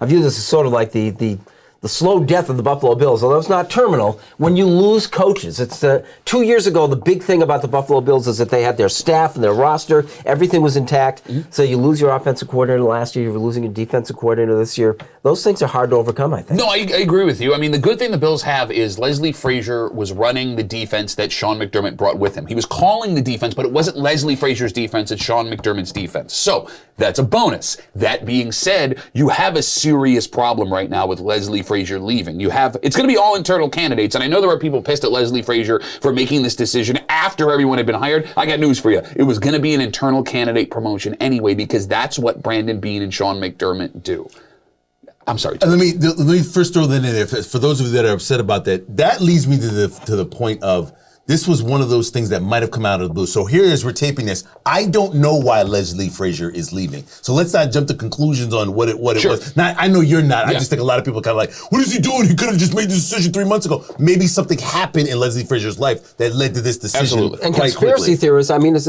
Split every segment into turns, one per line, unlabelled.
I view this as sort of like the slow death of the Buffalo Bills, although it's not terminal, when you lose coaches. It's 2 years ago, the big thing about the Buffalo Bills is that they had their staff and their roster. Everything was intact. So you lose your offensive coordinator last year, you're losing your defensive coordinator this year. Those things are hard to overcome, I think.
No, I agree with you. I mean, the good thing the Bills have is Leslie Frazier was running the defense that Sean McDermott brought with him. He was calling the defense, but it wasn't Leslie Frazier's defense, it's Sean McDermott's defense. So that's a bonus. That being said, you have a serious problem right now with Leslie Frazier leaving. It's going to be all internal candidates, and I know there are people pissed at Leslie Frazier for making this decision after everyone had been hired. I got news for you. It was going to be an internal candidate promotion anyway, because that's what Brandon Beane and Sean McDermott do. I'm sorry.
Let me first throw that in there. For those of you that are upset about that, that leads me to the point of this was one of those things that might have come out of the blue. So here as we're taping this, I don't know why Leslie Frazier is leaving. So let's not jump to conclusions on what it was. Now, I know you're not. Yeah. I just think a lot of people are kind of like, what is he doing? He could have just made this decision 3 months ago. Maybe something happened in Leslie Frazier's life that led to this decision.
Absolutely.
And conspiracy theorists, I mean, is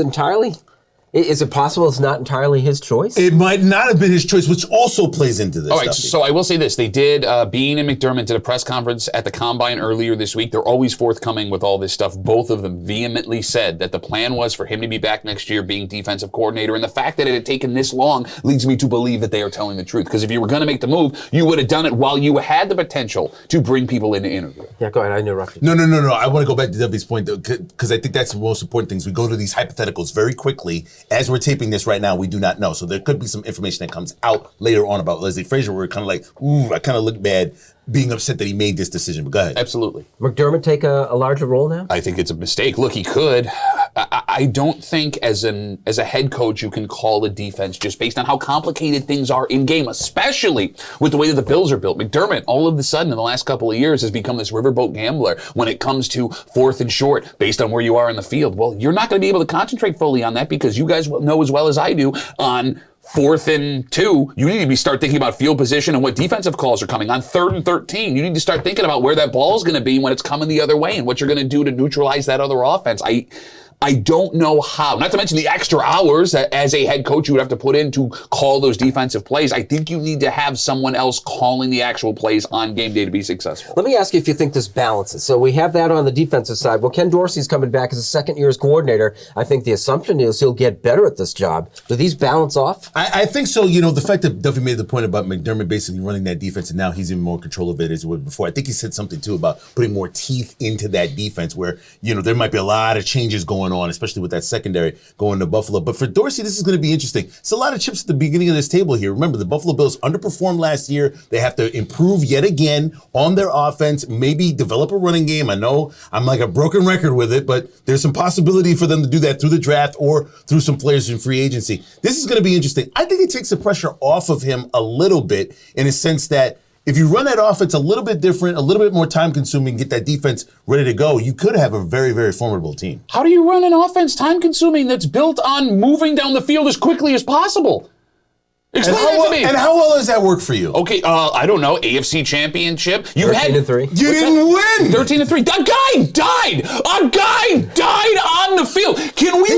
it possible it's not entirely his choice?
It might not have been his choice, which also plays into this.
All right, so I will say this. They did, Beane and McDermott did a press conference at the Combine earlier this week. They're always forthcoming with all this stuff. Both of them vehemently said that the plan was for him to be back next year being defensive coordinator. And the fact that it had taken this long leads me to believe that they are telling the truth. Because if you were going to make the move, you would have done it while you had the potential to bring people in to interview.
Yeah, go ahead. I interrupted.
No. I want to go back to Duffy's point, though, because I think that's the most important thing. We go to these hypotheticals very quickly. As we're taping this right now, we do not know. So there could be some information that comes out later on about Leslie Frazier where we're kind of like, ooh, I kind of look bad being upset that he made this decision. But go ahead.
Absolutely.
McDermott take a larger role now?
I think it's a mistake. Look, he could. I don't think as a head coach you can call a defense just based on how complicated things are in game, especially with the way that the Bills are built. McDermott, all of a sudden in the last couple of years, has become this riverboat gambler when it comes to fourth and short based on where you are in the field. Well, you're not going to be able to concentrate fully on that because you guys know as well as I do on 4th and 2, you need to start thinking about field position and what defensive calls are coming. On 3rd and 13, you need to start thinking about where that ball is going to be when it's coming the other way and what you're going to do to neutralize that other offense. I don't know how, not to mention the extra hours that as a head coach you would have to put in to call those defensive plays. I think you need to have someone else calling the actual plays on game day to be successful.
Let me ask you if you think this balances. So we have that on the defensive side. Well, Ken Dorsey's coming back as a second year's coordinator. I think the assumption is he'll get better at this job. Do these balance off?
I think so. You know, the fact that Duffy made the point about McDermott basically running that defense and now he's in more control of it as he was before. I think he said something too about putting more teeth into that defense where, you know, there might be a lot of changes going on, especially with that secondary going to Buffalo. But for Dorsey, this is going to be interesting. It's a lot of chips at the beginning of this table here. Remember, the Buffalo Bills underperformed last year. They have to improve yet again on their offense, maybe develop a running game. I know I'm like a broken record with it, but there's some possibility for them to do that through the draft or through some players in free agency. This is going to be interesting. I think it takes the pressure off of him a little bit in a sense that if you run that offense a little bit different, a little bit more time consuming, get that defense ready to go, you could have a very, very formidable team.
How do you run an offense time consuming that's built on moving down the field as quickly as possible? Explain that to me.
And how well does that work for you?
Okay, I don't know. AFC Championship.
13-3.
You didn't win.
13-3. A guy died. A guy died on the field. Can we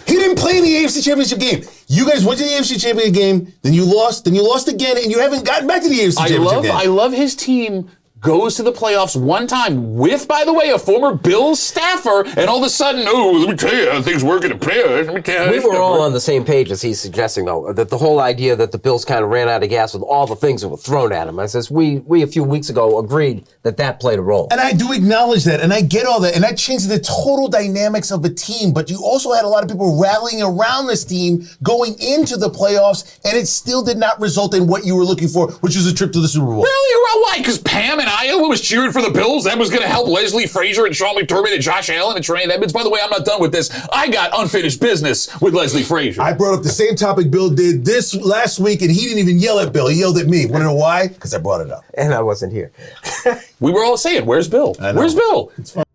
He didn't play in the AFC Championship game. You guys went to the AFC Championship game, then you lost again, and you haven't gotten back to the AFC Championship game.
I love his team goes to the playoffs one time with, by the way, a former Bills staffer, and all of a sudden, let me tell you how things work in the playoffs. Let me tell you.
We were all on the same page as he's suggesting, though, that the whole idea that the Bills kind of ran out of gas with all the things that were thrown at him. I says, we a few weeks ago agreed that played a role.
And I do acknowledge that, and I get all that, and that changed the total dynamics of the team, but you also had a lot of people rallying around this team going into the playoffs, and it still did not result in what you were looking for, which was a trip to the Super Bowl.
Really? Why? Because Pam in Iowa was cheering for the Bills? That was going to help Leslie Frazier and Sean McDermott and Josh Allen and Trey Edmonds. By the way, I'm not done with this. I got unfinished business with Leslie Frazier.
I brought up the same topic Bill did this last week, and he didn't even yell at Bill. He yelled at me. Want to know why? Because I brought it up.
And I wasn't here.
We were all saying, where's Bill? Where's Bill?
It's fine.